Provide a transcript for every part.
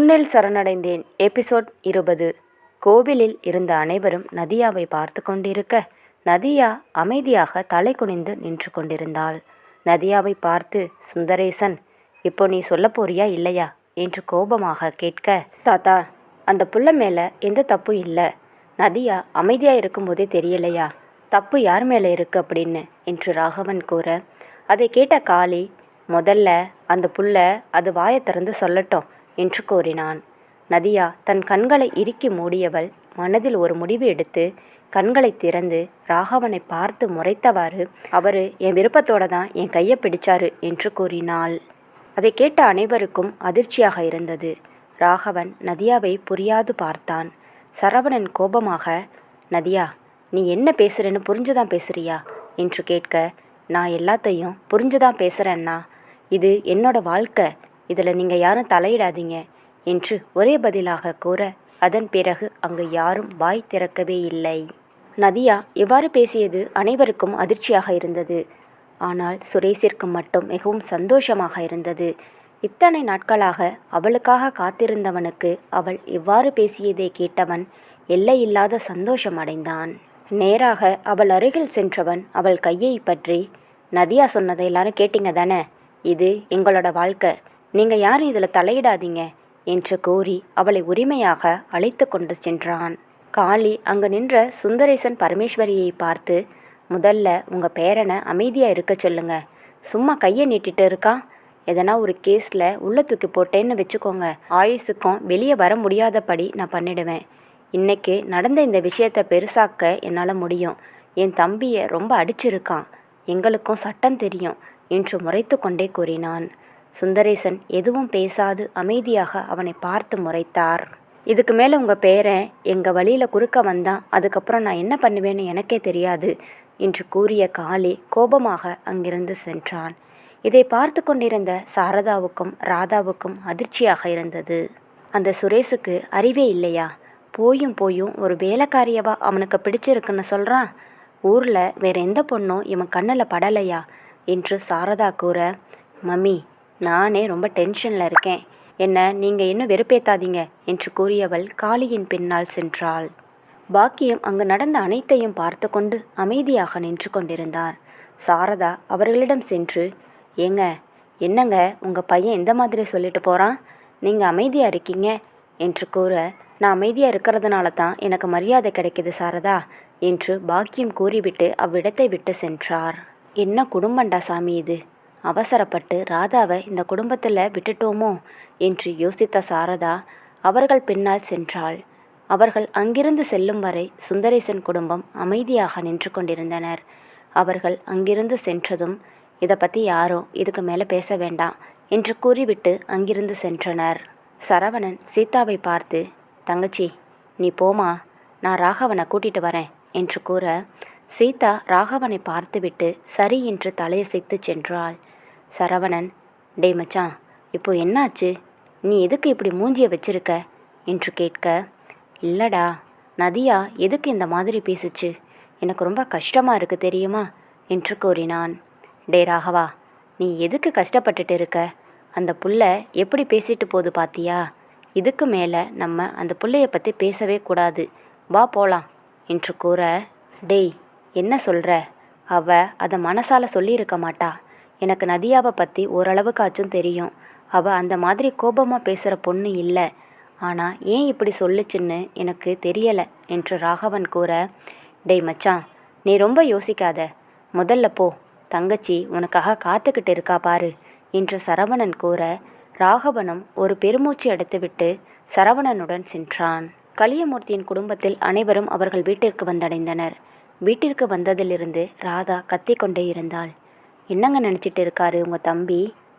உன்னில் சரணடைந்தேன். எபிசோட் 20. கோவிலில் இருந்த அனைவரும் நதியாவை பார்த்து கொண்டிருக்க, நதியா அமைதியாக தலை குனிந்து நின்று கொண்டிருந்தாள். நதியாவை பார்த்து சுந்தரேசன், இப்போ நீ சொல்ல போறியா இல்லையா என்று கோபமாக கேட்க, தாத்தா, அந்த புள்ள மேலே எந்த தப்பும் இல்லை. நதியா அமைதியாக இருக்கும்போதே தெரியலையா தப்பு யார் மேலே இருக்கு அப்படின்னு என்று ராகவன் கூற, அதை கேட்ட காளி, முதல்ல அந்த புள்ள அது வாயை திறந்து சொல்லட்டும் என்று கூறினான். நதியா தன் கண்களை இறுக்கி மூடியவள் மனதில் ஒரு முடிவு எடுத்து கண்களை திறந்து ராகவனை பார்த்து முறைத்தவாறு, அவரு என் விருப்பத்தோட தான் என் கையை பிடிச்சாரு என்று கூறினாள். அதை கேட்ட அனைவருக்கும் அதிர்ச்சியாக இருந்தது. ராகவன் நதியாவை புரியாது பார்த்தான். சரவணன் கோபமாக, நதியா, நீ என்ன பேசுறேன்னு புரிஞ்சுதான் பேசுறியா என்று கேட்க, நான் எல்லாத்தையும் புரிஞ்சுதான் பேசுகிறேன்னா, இது என்னோட வாழ்க்கை, இதில் நீங்கள் யாரும் தலையிடாதீங்க என்று ஒரே பதிலாக கூற, அதன் பிறகு அங்கு யாரும் வாய் திறக்கவே இல்லை. நதியா இவ்வாறு பேசியது அனைவருக்கும் அதிர்ச்சியாக இருந்தது. ஆனால் சுரேஷிற்கு மட்டும் மிகவும் சந்தோஷமாக இருந்தது. இத்தனை நாட்களாக அவளுக்காக காத்திருந்தவனுக்கு அவள் இவ்வாறு பேசியதை கேட்டவன் எல்லையில்லாத சந்தோஷம் அடைந்தான். நேராக அவள் அருகில் சென்றவன் அவள் கையை பற்றி, நதியா சொன்னதை எல்லாரும் கேட்டீங்க தானே, இது எங்களோட வாழ்க்கை, நீங்கள் யாரும் இதில் தலையிடாதீங்க என்று கூறி அவளை உரிமையாக அழைத்து கொண்டு சென்றான். காளி அங்கு நின்ற சுந்தரேசன் பரமேஸ்வரியை பார்த்து, முதல்ல உங்கள் பேரனை அமைதியாக இருக்க சொல்லுங்க, சும்மா கையை நீட்டிட்டு இருக்கா, எதனா ஒரு கேஸில் உள்ள தூக்கி போட்டேன்னு வச்சுக்கோங்க, ஆயுசுக்கும் வெளியே வர முடியாதபடி நான் பண்ணிடுவேன். இன்னைக்கு நடந்த இந்த விஷயத்தை பெருசாக்க என்னால் முடியும். என் தம்பியை ரொம்ப அடிச்சிருக்கான், எங்களுக்கும் சட்டம் தெரியும் என்று முறைத்து கொண்டே கூறினான். சுந்தரேசன் எதுவும் பேசாது அமைதியாக அவனை பார்த்து முறைத்தார். இதுக்கு மேலே உங்கள் பேரன் எங்கள் வழியில் குறுக்க வந்தான், அதுக்கப்புறம் நான் என்ன பண்ணுவேன்னு எனக்கே தெரியாது என்று கூறிய காளி கோபமாக அங்கிருந்து சென்றான். இதை பார்த்து கொண்டிருந்த சாரதாவுக்கும் ராதாவுக்கும் அதிர்ச்சியாக இருந்தது. அந்த சுரேஷுக்கு அறிவே இல்லையா, போயும் ஒரு வேலைக்காரியவா அவனுக்கு பிடிச்சிருக்குன்னு சொல்கிறான், ஊரில் வேற எந்த பொண்ணும் இவன் கண்ணில் படலையா என்று சாரதா கூற, மம்மி, நானே ரொம்ப டென்ஷனில் இருக்கேன், என்ன நீங்கள் இன்னும் வெறுப்பேத்தாதீங்க என்று கூறியவள் காளியின் பின்னால் சென்றாள். பாக்கியம் அங்கு நடந்த அனைத்தையும் பார்த்து கொண்டு அமைதியாக நின்று கொண்டிருந்தார். சாரதா அவர்களிடம் சென்று, ஏங்க, என்னங்க உங்கள் பையன் எந்த மாதிரி சொல்லிட்டு போகிறான், நீங்கள் அமைதியாக இருக்கீங்க என்று கூற, நான் அமைதியாக இருக்கிறதுனால தான் எனக்கு மரியாதை கிடைக்கிது சாரதா என்று பாக்கியம் கூறிவிட்டு அவ்விடத்தை விட்டு சென்றார். என்ன குடும்பண்டா சாமி இது, அவசரப்பட்டு ராதாவை இந்த குடும்பத்தில் விட்டுட்டோமோ என்று யோசித்த சாரதா அவர்கள் பின்னால் சென்றாள். அவர்கள் அங்கிருந்து செல்லும் வரை சுந்தரேசன் குடும்பம் அமைதியாக நின்று கொண்டிருந்தனர். அவர்கள் அங்கிருந்து சென்றதும், இதை பற்றி யாரும் இதுக்கு மேலே பேச வேண்டாம் என்று கூறிவிட்டு அங்கிருந்து சென்றனர். சரவணன் சீதாவை பார்த்து, தங்கச்சி, நீ போமா, நான் ராகவனை கூட்டிகிட்டு வரேன் என்று கூற, சீதா ராகவனை பார்த்துவிட்டு சரி என்று தலையசைத்து சென்றாள். சரவணன், டே மச்சான், இப்போ என்னாச்சு, நீ எதுக்கு இப்படி மூஞ்சியை வச்சிருக்க என்று கேட்க, இல்லடா, நதியா எதுக்கு இந்த மாதிரி பேசுச்சு, எனக்கு ரொம்ப கஷ்டமாக இருக்குது தெரியுமா என்று கூறினான். டே ராகவா, நீ எதுக்கு கஷ்டப்பட்டுட்டு இருக்க, அந்த புள்ள எப்படி பேசிட்டு போகுது பாத்தியா, இதுக்கு மேலே நம்ம அந்த புள்ளைய பற்றி பேசவே கூடாது, வா போகலாம் என்று கூற, டேய் என்ன சொல்கிற, அவ அதை மனசால் சொல்லியிருக்க மாட்டா, எனக்கு நதியாவை பற்றி ஓரளவுக்காச்சும் தெரியும், அவள் அந்த மாதிரி கோபமாக பேசுகிற பொண்ணு இல்லை, ஆனால் ஏன் இப்படி சொல்லுச்சுன்னு எனக்கு தெரியலை என்று ராகவன் கூற, டேய் மச்சான், நீ ரொம்ப யோசிக்காத, முதல்ல போ, தங்கச்சி உனக்காக காத்துக்கிட்டு இருக்கா பாரு என்று சரவணன் கூற, ராகவனும் ஒரு பெருமூச்சு எடுத்துவிட்டு சரவணனுடன் சென்றான். கலியமூர்த்தியின் குடும்பத்தில் அனைவரும் அவர்கள் வீட்டிற்கு வந்தடைந்தனர். வீட்டிற்கு வந்ததிலிருந்து ராதா கத்திக்கொண்டே இருந்தாள். என்னங்க நினச்சிட்டு இருக்காரு உங்கள் தம்பி,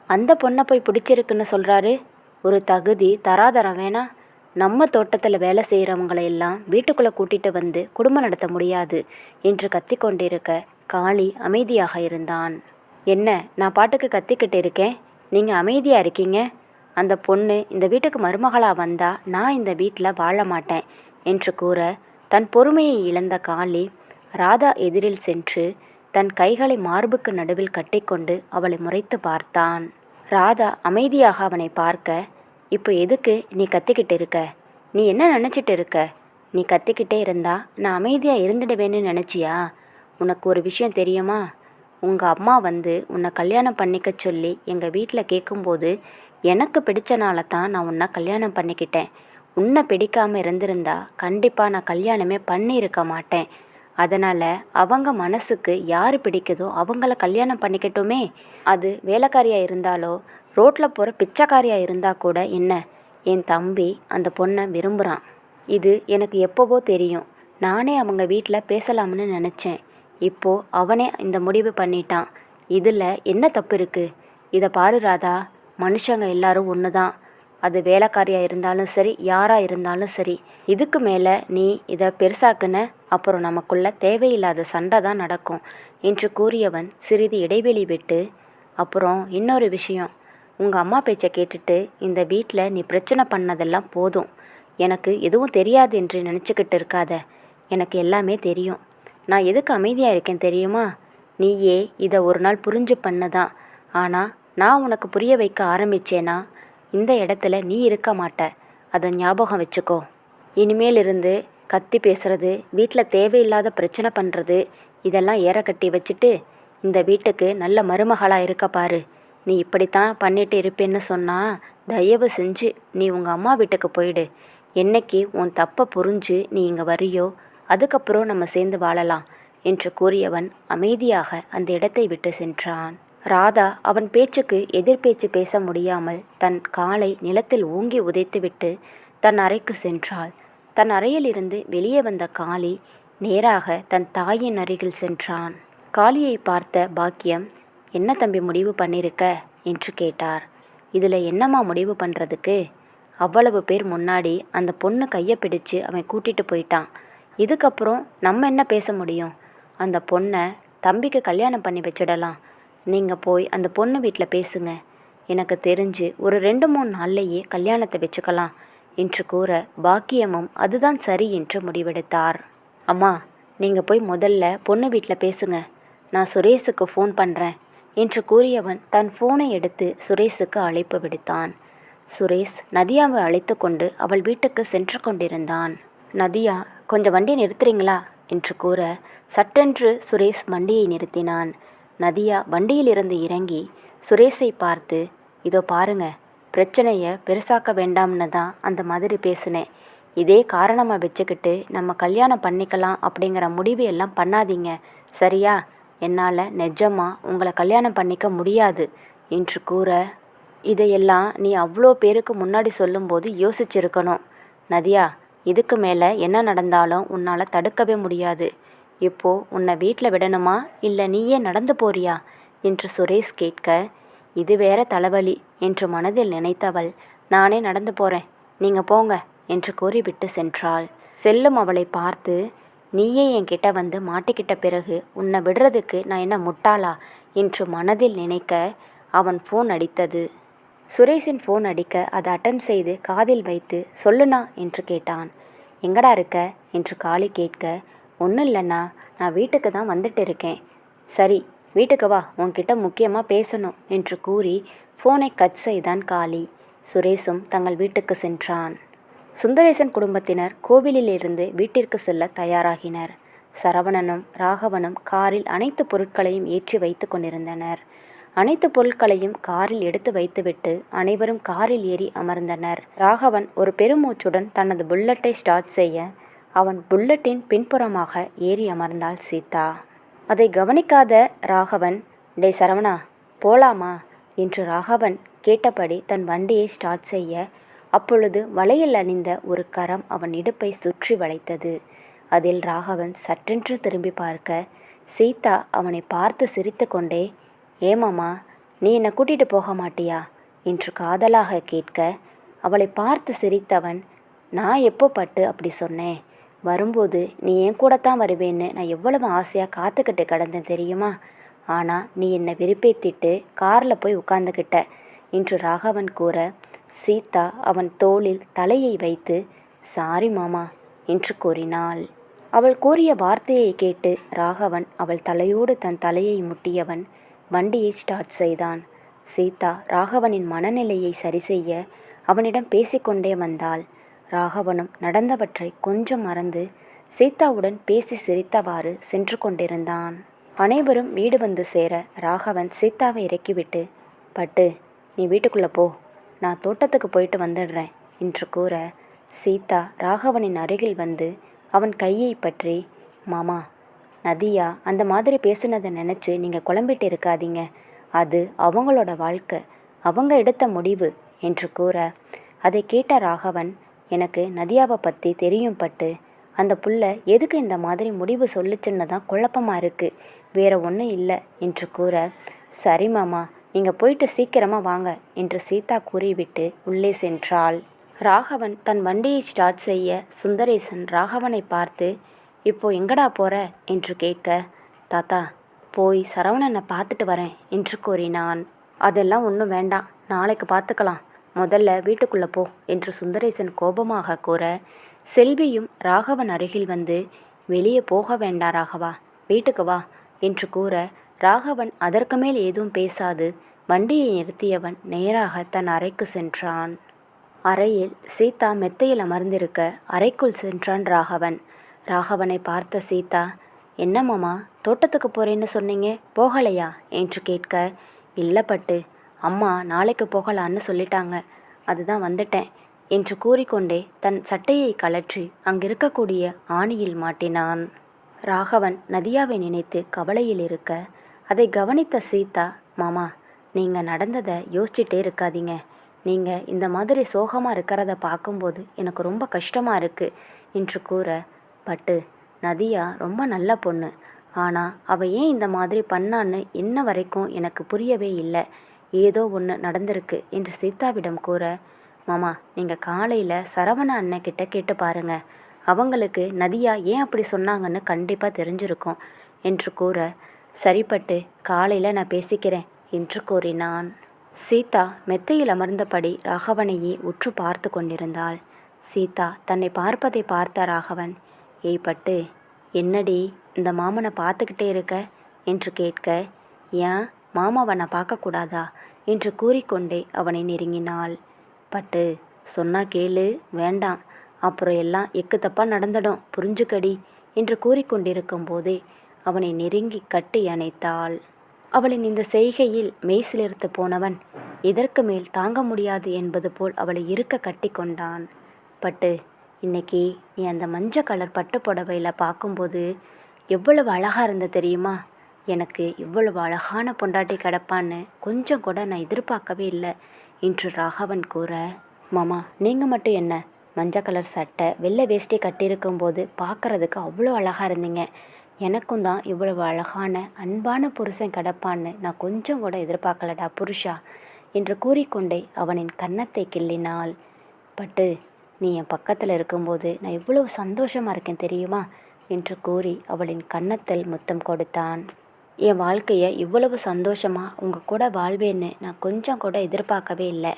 அந்த பொண்ணை போய் பிடிச்சிருக்குன்னு சொல்கிறாரு, ஒரு தகுதி தராதரம் வேணா, நம்ம தோட்டத்தில் வேலை செய்கிறவங்களையெல்லாம் வீட்டுக்குள்ளே கூட்டிகிட்டு வந்து குடும்பம் நடத்த முடியாது என்று கத்திக்கொண்டிருக்க காளி அமைதியாக இருந்தான். என்ன, நான் பாட்டுக்கு கத்திக்கிட்டு இருக்கேன், நீங்கள் அமைதியாக இருக்கீங்க, அந்த பொண்ணு இந்த வீட்டுக்கு மருமகளாக வந்தால் நான் இந்த வீட்டில் வாழ மாட்டேன் என்று கூற, தன் பொறுமையை இழந்த காளி ராதா எதிரில் சென்று தன் கைகளை மார்புக்கு நடுவில் கட்டிக்கொண்டு அவளை முறைத்து பார்த்தான். ராதா அமைதியாக அவனை பார்க்க, இப்போ எதுக்கு நீ கத்திக்கிட்டு இருக்க? நீ என்ன நினச்சிட்டு இருக்க? நீ கத்திக்கிட்டே இருந்தா நான் அமைதியாக இருந்துடுவேன்னு நினச்சியா? உனக்கு ஒரு விஷயம் தெரியுமா? உங்கள் அம்மா வந்து உன்னை கல்யாணம் பண்ணிக்க சொல்லி எங்கள் வீட்டில் கேட்கும்போது எனக்கு பிடிச்சனால தான் நான் உன்னை கல்யாணம் பண்ணிக்கிட்டேன். உன்னை பிடிக்காமல் இருந்திருந்தா கண்டிப்பாக நான் கல்யாணமே பண்ணியிருக்க மாட்டேன். அதனால் அவங்க மனசுக்கு யார் பிடிக்குதோ அவங்கள கல்யாணம் பண்ணிக்கட்டுமே. அது வேலைக்காரியாக இருந்தாலோ ரோட்டில் போகிற பிச்சைக்காரியாக இருந்தால் கூட என்ன, என் தம்பி அந்த பொண்ணை விரும்புகிறான். இது எனக்கு எப்போவோ தெரியும். நானே அவங்க வீட்டில் பேசலாம்னு நினச்சேன். இப்போது அவனே இந்த முடிவு பண்ணிட்டான். இதில் என்ன தப்பு இருக்குது? இதை பாரு ராதா, மனுஷங்க எல்லாரும் ஒன்று தான். அது வேலைக்காரியாக இருந்தாலும் சரி, யாராக இருந்தாலும் சரி. இதுக்கு மேலே நீ இதை பெருசாக்குன அப்புறம் நமக்குள்ள தேவையில்லாத சண்டை தான் நடக்கும் என்று கூறியவன் சிறிது இடைவெளி விட்டு, அப்புறம் இன்னொரு விஷயம், உங்கள் அம்மா பேச்சை கேட்டுட்டு இந்த வீட்டில் நீ பிரச்சனை பண்ணதெல்லாம் போதும். எனக்கு எதுவும் தெரியாது என்று நினச்சிக்கிட்டு இருக்காத. எனக்கு எல்லாமே தெரியும். நான் எதுக்கு அமைதியாக இருக்கேன் தெரியுமா? நீயே இதை ஒரு நாள் புரிஞ்சு பண்ணதான். ஆனால் நான் உனக்கு புரிய வைக்க ஆரம்பித்தேன்னா இந்த இடத்துல நீ இருக்க மாட்ட. அதை ஞாபகம் வச்சுக்கோ. இனிமேல் இருந்து கத்தி பேசுறது, வீட்டில் தேவையில்லாத பிரச்சனை பண்ணுறது, இதெல்லாம் ஏற கட்டி வச்சுட்டு இந்த வீட்டுக்கு நல்ல மருமகளாக இருக்க பாரு. நீ இப்படித்தான் பண்ணிட்டு இருப்பேன்னு சொன்னால் தயவு செஞ்சு நீ உங்கள் அம்மா வீட்டுக்கு போயிடு. என்னைக்கு உன் தப்பை புரிஞ்சு நீ இங்கே வரியோ அதுக்கப்புறம் நம்ம சேர்ந்து வாழலாம் என்று கூறியவன் அமைதியாக அந்த இடத்தை விட்டு சென்றான். ராதா அவன் பேச்சுக்கு எதிர்பேச்சு பேச முடியாமல் தன் காலை நிலத்தில் ஊங்கி உதைத்துவிட்டு தன் அறைக்கு சென்றாள். தன் அறையிலிருந்து வெளியே வந்த காளி நேராக தன் தாயின் அருகில் சென்றான். காளியை பார்த்த பாக்கியம், என்ன தம்பி முடிவு பண்ணியிருக்க என்று கேட்டார். இதில் என்னம்மா முடிவு பண்ணுறதுக்கு? அவ்வளவு பேர் முன்னாடி அந்த பொண்ணு கையை பிடிச்சு அவன் கூட்டிகிட்டு போயிட்டான். இதுக்கப்புறம் நம்ம என்ன பேச முடியும்? அந்த பொண்ணை தம்பிக்கு கல்யாணம் பண்ணி வச்சிடலாம். நீங்கள் போய் அந்த பொண்ணு வீட்டில் பேசுங்க. எனக்கு தெரிஞ்சு ஒரு 2-3 நாள்லேயே கல்யாணத்தை வச்சுக்கலாம் என்று கூற பாக்கியமும் அதுதான் சரி என்று முடிவெடுத்தார். அம்மா, நீங்கள் போய் முதல்ல பொண்ணு வீட்டில் பேசுங்க. நான் சுரேஷுக்கு ஃபோன் பண்ணுறேன் என்று கூறியவன் தன் ஃபோனை எடுத்து சுரேஷுக்கு அழைப்பு விடுத்தான். சுரேஷ் நதியாவை அழைத்து கொண்டு அவள் வீட்டுக்கு சென்று கொண்டிருந்தான். நதியா, கொஞ்சம் வண்டியை நிறுத்துறீங்களா என்று கூற சட்டென்று சுரேஷ் வண்டியை நிறுத்தினான். நதியா வண்டியிலிருந்து இறங்கி சுரேஷை பார்த்து, இதோ பாருங்க, பிரச்சனையை பெருசாக்க வேண்டாம்னு தான் அந்த மாதிரி பேசினேன். இதே காரணமாக வச்சுக்கிட்டு நம்ம கல்யாணம் பண்ணிக்கலாம் அப்படிங்கிற முடிவு எல்லாம் பண்ணாதீங்க, சரியா? என்னால் நிஜமாக உங்களை கல்யாணம் பண்ணிக்க முடியாது என்று கூற, இதையெல்லாம் நீ அவ்வளோ பேருக்கு முன்னாடி சொல்லும்போது யோசிச்சிருக்கணும். நதியா, இதுக்கு மேலே என்ன நடந்தாலும் உன்னால் தடுக்கவே முடியாது. இப்போது உன்னை வீட்டில் விடணுமா இல்லை நீயே நடந்து போறியா என்று சுரேஷ் கேட்க, இது வேற தலைவலி என்று மனதில் நினைத்தவள், நானே நடந்து போகிறேன், நீங்கள் போங்க என்று கூறிவிட்டு சென்றாள். செல்லும் அவளை பார்த்து, நீயே என்கிட்ட வந்து மாட்டிக்கிட்ட பிறகு உன்னை விடுறதுக்கு நான் என்ன முட்டாளா என்று மனதில் நினைக்க அவன் ஃபோன் அடித்தது. சுரேஷின் ஃபோன் அடிக்க அதை அட்டன் செய்து காதில் வைத்து, சொல்லுண்ணா என்று கேட்டான். எங்கடா இருக்க என்று காளி கேட்க, ஒன்றும் இல்லைண்ணா, நான் வீட்டுக்கு தான் வந்துட்டு இருக்கேன். சரி, வீட்டுக்கு வா, உன்கிட்ட முக்கியமாக பேசணும் என்று கூறி ஃபோனை கட் செய்தான் காளி. சுரேஷும் தங்கள் வீட்டுக்கு சென்றான். சுந்தரேசன் குடும்பத்தினர் கோவிலிலிருந்து வீட்டிற்கு செல்ல தயாராகினர். சரவணனும் ராகவனும் காரில் அனைத்து பொருட்களையும் ஏற்றி வைத்து கொண்டிருந்தனர். அனைத்து பொருட்களையும் காரில் எடுத்து வைத்துவிட்டு அனைவரும் காரில் ஏறி அமர்ந்தனர். ராகவன் ஒரு பெருமூச்சுடன் தனது புல்லட்டை ஸ்டார்ட் செய்ய அவன் புல்லட்டின் பின்புறமாக ஏறி அமர்ந்தாள் சீதா. அதை கவனிக்காத ராகவன், டே சரவணா, போலாமா என்று ராகவன் கேட்டபடி தன் வண்டியை ஸ்டார்ட் செய்ய அப்பொழுது வளையல் அணிந்த ஒரு கரம் அவன் இடுப்பை சுற்றி வளைத்தது. அதில் ராகவன் சற்றென்று திரும்பி பார்க்க சீதா அவனை பார்த்து சிரித்து கொண்டே, ஏமாமா, நீ என்னை கூட்டிகிட்டு போக மாட்டியா என்று காதலாக கேட்க அவளை பார்த்து சிரித்தவன், நான் எப்போ பட்டு அப்படி சொன்னேன்? வரும்போது நீ என் கூட தான் வருவேன்னு நான் எவ்வளவு ஆசையாக காத்துக்கிட்டு கிடந்தேன் தெரியுமா? ஆனால் நீ என்னை விருப்பேத்திட்டு காரில் போய் உட்கார்ந்துக்கிட்ட என்று ராகவன் கூற சீதா அவன் தோளில் தலையை வைத்து, சாரி மாமா என்று கூறினாள். அவள் கூறிய வார்த்தையை கேட்டு ராகவன் அவள் தலையோடு தன் தலையை முட்டியவன் வண்டியை ஸ்டார்ட் செய்தான். சீதா ராகவனின் மனநிலையை சரி செய்ய அவனிடம் பேசிக்கொண்டே வந்தாள். ராகவனும் நடந்தவற்றை கொஞ்சம் மறந்து சீதாவுடன் பேசி சிரித்தவாறு சென்று கொண்டிருந்தான். அனைவரும் வீடு வந்து சேர ராகவன் சீதாவை இறக்கிவிட்டு, பட்டு நீ வீட்டுக்குள்ளே போ, நான் தோட்டத்துக்கு போயிட்டு வந்துடுறேன் என்று கூற, சீதா ராகவனின் அருகில் வந்து அவன் கையை பற்றி, மாமா, நதியா அந்த மாதிரி பேசுனதை நினச்சி நீங்கள் குழம்பிட்டு இருக்காதீங்க, அது அவங்களோட வாழ்க்கை, அவங்க எடுத்த முடிவு என்று கூற, அதை கேட்ட ராகவன், எனக்கு நதியாவை பற்றி தெரியும் பட்டு, அந்த புள்ள எதுக்கு இந்த மாதிரி முடிவு சொல்லுச்சுன்னு தான் குழப்பமாக இருக்குது, வேற ஒன்றும் இல்லை என்று கூற, சரி மாமா, நீங்கள் போயிட்டு சீக்கிரமாக வாங்க என்று சீதா கூறிவிட்டு உள்ளே சென்றாள். ராகவன் தன் வண்டியை ஸ்டார்ட் செய்ய சுந்தரேசன் ராகவனை பார்த்து, இப்போ எங்கடா போற என்று கேட்க, தாத்தா போய் சரவணனை பார்த்துட்டு வரேன் என்று கூறினான். அதெல்லாம் ஒன்றும் வேண்டாம், நாளைக்கு பார்த்துக்கலாம், முதல்ல வீட்டுக்குள்ளே போ என்று சுந்தரேசன் கோபமாக கூற, செல்வியும் ராகவன் அருகில் வந்து, வெளியே போக வேண்டாம் ராகவா, வீட்டுக்கு வா என்று கூற, ராகவன் அதற்கு மேல் ஏதும் பேசாது வண்டியை நிறுத்தியவன் நேராக தன் அறைக்கு சென்றான். அறையில் சீதா மெத்தையில் அமர்ந்திருக்க அறைக்குள் சென்றான் ராகவன். ராகவனை பார்த்த சீதா, என்ன மாமா, தோட்டத்துக்கு போகிறேன்னு சொன்னீங்க, போகலையா என்று கேட்க, இல்லை பட்டு, அம்மா நாளைக்கு போகலான்னு சொல்லிட்டாங்க, அதுதான் வந்துட்டேன் என்று கூறிக்கொண்டே தன் சட்டையை கழற்றி அங்கிருக்கக்கூடிய ஆணியில் மாட்டினான். ராகவன் நதியாவை நினைத்து கவலையில் இருக்க அதை கவனித்த சீதா, மாமா நீங்கள் நடந்ததை யோசிச்சுட்டே இருக்காதீங்க, நீங்கள் இந்த மாதிரி சோகமாக இருக்கிறத பார்க்கும்போது எனக்கு ரொம்ப கஷ்டமாக இருக்குது என்று கூற, பட்டு, நதியா ரொம்ப நல்ல பொண்ணு, ஆனால் அவள் ஏன் இந்த மாதிரி பண்ணான்னு இன்ன வரைக்கும் எனக்கு புரியவே இல்லை, ஏதோ ஒன்று நடந்திருக்கு என்று சீதாவிடம் கூற, மாமா நீங்கள் காலையில் சரவண அண்ணன்கிட்ட கேட்டு பாருங்க, அவங்களுக்கு நதியா ஏன் அப்படி சொன்னாங்கன்னு கண்டிப்பாக தெரிஞ்சிருக்கும் என்று கூற, சரிப்பட்டு காலையில் நான் பேசிக்கிறேன் என்று கூறினான். சீதா மெத்தையில் அமர்ந்தபடி ராகவனையே உற்று பார்த்து கொண்டிருந்தாள். சீதா தன்னை பார்ப்பதை பார்த்த ராகவன், ஏய் பட்டு, என்னடி இந்த மாமனை பார்த்துக்கிட்டே இருக்க என்று கேட்க, ஏன் மாமாவை நான் பார்க்கக்கூடாதா என்று கூறிக்கொண்டே அவனை நெருங்கினாள். பட்டு, சொன்னா கேளு, வேண்டாம், அப்புறம் எல்லாம் எக்கு தப்பாக நடந்துடும், புரிஞ்சுக்கடி என்று கூறிக்கொண்டிருக்கும் போதே அவனை நெருங்கி கட்டி அணைத்தாள். அவளின் இந்த செய்கையில் மெய்சிலிர்த்து போனவன் இதற்கு மேல் தாங்க முடியாது என்பது போல் அவளை இருக்க கட்டி கொண்டான். பட்டு, இன்னைக்கு நீ அந்த மஞ்சள் கலர் பட்டு புடவையில் பார்க்கும்போது எவ்வளவு அழகாக இருந்த தெரியுமா, எனக்கு இவ்வளவு அழகான பொண்டாட்டி கிடப்பான்னு கொஞ்சம் கூட நான் எதிர்பார்க்கவே இல்லை என்று ராகவன் கூற, மாமா நீங்கள் மட்டும் என்ன, மஞ்சள் கலர் சட்டை வெள்ளை வேஷ்டி கட்டியிருக்கும்போது பார்க்குறதுக்கு அவ்வளோ அழகாக இருந்தீங்க, எனக்கும் தான் இவ்வளவு அழகான அன்பான புருஷன் கிடப்பான்னு நான் கொஞ்சம் கூட எதிர்பார்க்கலடா புருஷா என்று கூறிக்கொண்டே அவனின் கன்னத்தை கிள்ளினாள். பட்டு, நீ என் பக்கத்தில் இருக்கும்போது நான் இவ்வளவு சந்தோஷமாக இருக்கேன் தெரியுமா என்று கூறி அவளின் கன்னத்தில் முத்தம் கொடுத்தான். என் வாழ்க்கையை இவ்வளவு சந்தோஷமாக உங்கள் கூட வாழ்வேன்னு நான் கொஞ்சம் கூட எதிர்பார்க்கவே இல்லை,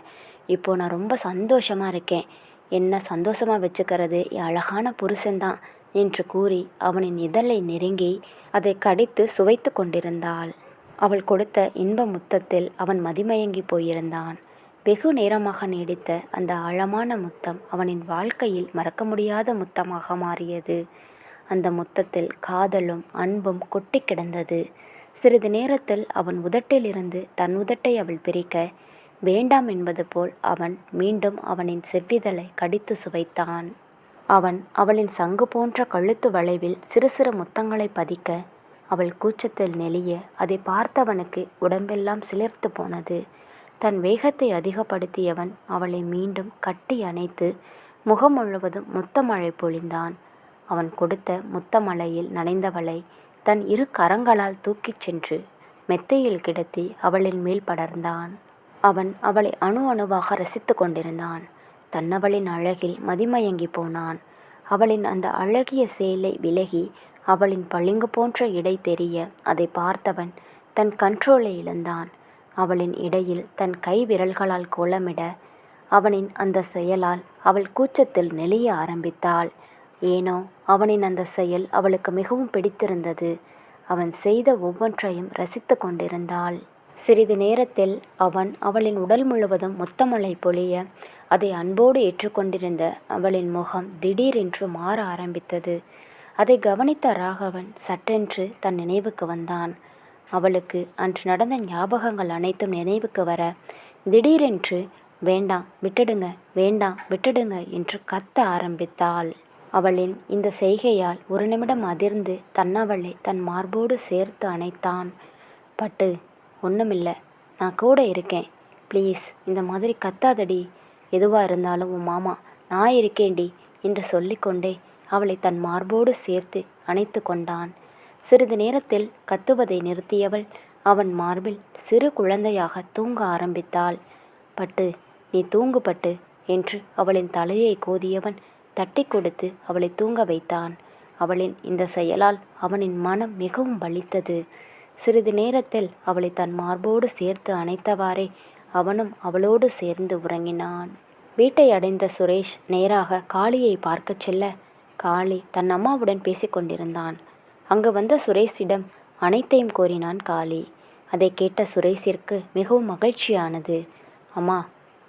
இப்போது நான் ரொம்ப சந்தோஷமாக இருக்கேன், என்ன சந்தோஷமாக வச்சுக்கிறது என் அழகான புருஷன்தான் என்று கூறி அவனின் இதழை நெருங்கி அதை கடித்து சுவைத்து கொண்டிருந்தாள். அவள் கொடுத்த இன்ப முத்தத்தில் அவன் மதிமயங்கி போயிருந்தான். வெகு நேரமாக நீடித்த அந்த ஆழமான முத்தம் அவனின் வாழ்க்கையில் மறக்க முடியாத முத்தமாக மாறியது. அந்த முத்தத்தில் காதலும் அன்பும் கொட்டி கிடந்தது. சிறிது நேரத்தில் அவன் உதட்டிலிருந்து தன் உதட்டை அவள் பிரிக்க, வேண்டாம் என்பது போல் அவன் மீண்டும் அவனின் செவ்விதழை கடித்து சுவைத்தான். அவன் அவளின் சங்கு போன்ற கழுத்து வளைவில் சிறு சிறு முத்தங்களை பதிக்க, அவள் கூச்சத்தில் நெளிய அதை பார்த்தவனுக்கு உடம்பெல்லாம் சிலிர்த்து போனது. தன் வேகத்தை அதிகப்படுத்தியவன் அவளை மீண்டும் கட்டி அணைத்து முகம் முழுவதும் முத்தமழை பொழிந்தான். அவன் கொடுத்த முத்தமழையில் நனைந்தவளை தன் இரு கரங்களால் தூக்கிச் சென்று மெத்தையில் கிடத்தி அவளின் மேல் படர்ந்தான். அவன் அவளை அணு அணுவாக ரசித்து கொண்டிருந்தான். தன்னவளின் அழகில் மதிமயங்கி போனான். அவளின் அந்த அழகிய சேலை விலகி அவளின் பளிங்கு போன்ற இடை தெரிய அதை பார்த்தவன் தன் கண்ட்ரோலை இழந்தான். அவளின் இடையில் தன் கை விரல்களால் கோலமிட அவனின் அந்த செயலால் அவள் கூச்சத்தில் நெளிய ஆரம்பித்தாள். ஏனோ அவனின் அந்த செயல் அவளுக்கு மிகவும் பிடித்திருந்தது. அவன் செய்த ஒவ்வொன்றையும் ரசித்து கொண்டிருந்தாள். சிறிது நேரத்தில் அவன் அவளின் உடல் முழுவதும் முத்தமழை பொழிய அதை அன்போடு ஏற்றுக்கொண்டிருந்த அவளின் முகம் திடீரென்று மாற ஆரம்பித்தது. அதை கவனித்த ராகவன் சட்டென்று தன் நினைவுக்கு வந்தான். அவளுக்கு அன்று நடந்த ஞாபகங்கள் அனைத்தும் நினைவுக்கு வர திடீரென்று வேண்டாம் விட்டுடுங்க, வேண்டாம் விட்டுடுங்க என்று கத்த ஆரம்பித்தாள். அவளின் இந்த செய்கையால் ஒரு நிமிடம் அதிர்ந்து தன்னவளை தன் மார்போடு சேர்த்து அணைத்தான். பட்டு, ஒன்றுமில்ல, நான் கூட இருக்கேன், ப்ளீஸ் இந்த மாதிரி கத்தாதடி, எதுவாக இருந்தாலும் உன் மாமா நான் இருக்கேண்டி என்று சொல்லிக்கொண்டே அவளை தன் மார்போடு சேர்த்து அணைத்து கொண்டான். சிறிது நேரத்தில் கத்துவதை நிறுத்தியவள் அவன் மார்பில் சிறு குழந்தையாக தூங்க ஆரம்பித்தாள். பட்டு, நீ தூங்கு பட்டு என்று அவளின் தலையை கோதியவன் தட்டி கொடுத்து அவளை தூங்க வைத்தான். அவளின் இந்த செயலால் அவனின் மனம் மிகவும் வலித்தது. சிறிது நேரத்தில் அவளை தன் மார்போடு சேர்த்து அணைத்தவாறே அவனும் அவளோடு சேர்ந்து உறங்கினான். வீட்டை அடைந்த சுரேஷ் நேராக காளியை பார்க்கச் செல்ல, காளி தன் அம்மாவுடன் பேசிக்கொண்டிருந்தான். அங்கு வந்த சுரேஷிடம் அனைத்தையும் கோரினான் காளி. அதை கேட்ட சுரேஷிற்கு மிகவும் மகிழ்ச்சியானது. அம்மா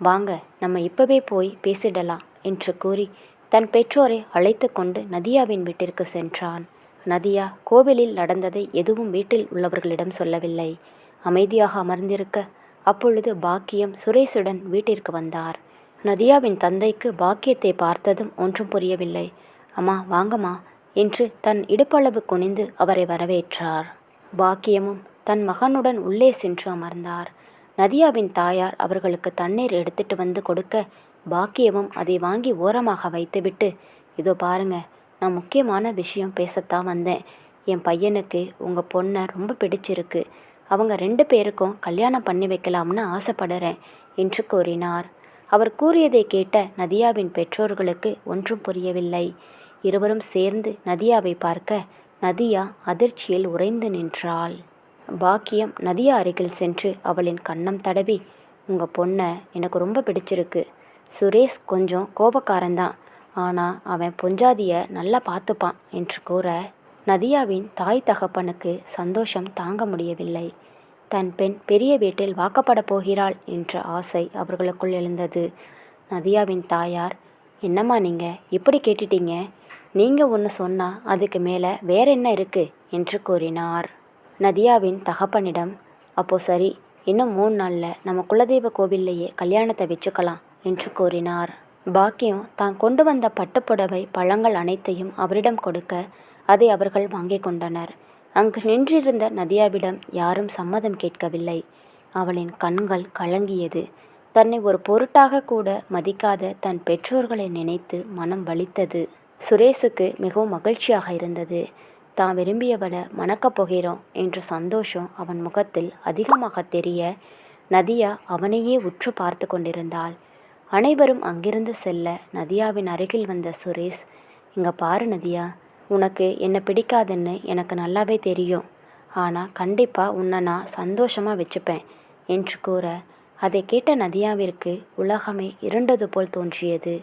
வாங்க, நம்ம இப்பவே போய் பேசிடலாம் என்று கூறி தன் பெற்றோரை அழைத்து கொண்டு நதியாவின் வீட்டிற்கு சென்றான். நதியா கோவிலில் நடந்ததை எதுவும் வீட்டில் உள்ளவர்களிடம் சொல்லவில்லை. அமைதியாக அமர்ந்திருக்க அப்பொழுது பாக்கியம் சுரேஷுடன் வீட்டிற்கு வந்தார். நதியாவின் தந்தைக்கு பாக்கியத்தை பார்த்ததும் ஒன்றும் புரியவில்லை. அம்மா வாங்கம்மா என்று தன் இடுப்பளவு குனிந்து அவரை வரவேற்றார். பாக்கியமும் தன் மகனுடன் உள்ளே சென்று அமர்ந்தார். நதியாவின் தாயார் அவர்களுக்கு தண்ணீர் எடுத்துட்டு வந்து கொடுக்க பாக்கியமும் அதை வாங்கி ஓரமாக வைத்துவிட்டு, இதோ பாருங்க, நான் முக்கியமான விஷயம் பேசத்தான் வந்தேன். என் பையனுக்கு உங்கள் பொண்ணை ரொம்ப பிடிச்சிருக்கு. அவங்க 2 பேருக்கும் கல்யாணம் பண்ணி வைக்கலாம்னு ஆசைப்படுறேன் என்று கூறினார். அவர் கூறியதை கேட்ட நதியாவின் பெற்றோர்களுக்கு ஒன்றும் புரியவில்லை. இருவரும் சேர்ந்து நதியாவை பார்க்க நதியா அதிர்ச்சியில் உறைந்து நின்றாள். பாக்கியம் நதியா அருகில் சென்று அவளின் கன்னம் தடவி, உங்கள் பொண்ணை எனக்கு ரொம்ப பிடிச்சிருக்கு. சுரேஷ் கொஞ்சம் கோபக்காரன்தான், ஆனால் அவன் பொஞ்சாதியை நல்லா பார்த்துப்பான் என்று கூற நதியாவின் தாய் தகப்பனுக்கு சந்தோஷம் தாங்க முடியவில்லை. தன் பெண் பெரிய வீட்டில் வாக்கப்பட போகிறாள் என்ற ஆசை அவர்களுக்குள் எழுந்தது. நதியாவின் தாயார், என்னம்மா நீங்கள் இப்படி கேட்டுட்டீங்க? நீங்கள் ஒன்று சொன்னால் அதுக்கு மேலே வேற என்ன இருக்குது என்று கூறினார். நதியாவின் தகப்பனிடம், அப்போ சரி, இன்னும் 3 நாளில் நம்ம குலதெய்வ கோவில்லையே கல்யாணத்தை வச்சுக்கலாம் என்று கூறினார். பாக்கியம் தான் கொண்டு வந்த பட்டுப்புடவை பழங்கள் அனைத்தையும் அவரிடம் கொடுக்க அதை அவர்கள் வாங்கி கொண்டனர். அங்கு நின்றிருந்த நதியாவிடம் யாரும் சம்மதம் கேட்கவில்லை. அவளின் கண்கள் கலங்கியது. தன்னை ஒரு பொருட்டாக கூட மதிக்காத தன் பெற்றோர்களை நினைத்து மனம் வலித்தது. சுரேஷுக்கு மிகவும் மகிழ்ச்சியாக இருந்தது. தான் விரும்பியவளை மணக்கப் போகிறோம் என்ற சந்தோஷம் அவன் முகத்தில் அதிகமாக தெரிய நதியா அவனையே உற்று பார்த்து கொண்டிருந்தாள். அனைவரும் அங்கிருந்து செல்ல நதியாவின் அருகில் வந்த சுரேஷ், இங்கே பாரு நதியா, உனக்கு என்னை பிடிக்காதுன்னு எனக்கு நல்லாவே தெரியும். ஆனால் கண்டிப்பாக உன்னை நான் சந்தோஷமாக வச்சுப்பேன் என்று கூற அதை கேட்ட நதியாவிற்கு உலகமே இருண்டது போல் தோன்றியது.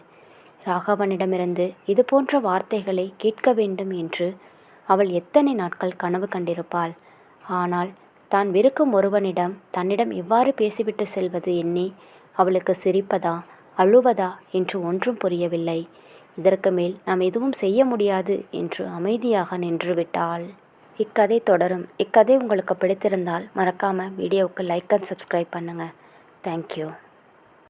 ராகவனிடமிருந்து இது போன்ற வார்த்தைகளை கேட்க வேண்டும் என்று அவள் எத்தனை நாட்கள் கனவு கண்டிருப்பாள். ஆனால் தான் வெறுக்கும் ஒருவனிடம் தன்னிடம் இவ்வாறு பேசிவிட்டு செல்வது எண்ணி அவளுக்கு சிரிப்பதா அழுவதா என்று ஒன்றும் புரியவில்லை. இதற்கு மேல் நாம் எதுவும் செய்ய முடியாது என்று அமைதியாக நின்றுவிட்டாள். இக்கதை தொடரும். இக்கதை உங்களுக்கு பிடித்திருந்தால் மறக்காமல் வீடியோவுக்கு லைக் அண்ட் சப்ஸ்கிரைப் பண்ணுங்கள். தேங்க்யூ.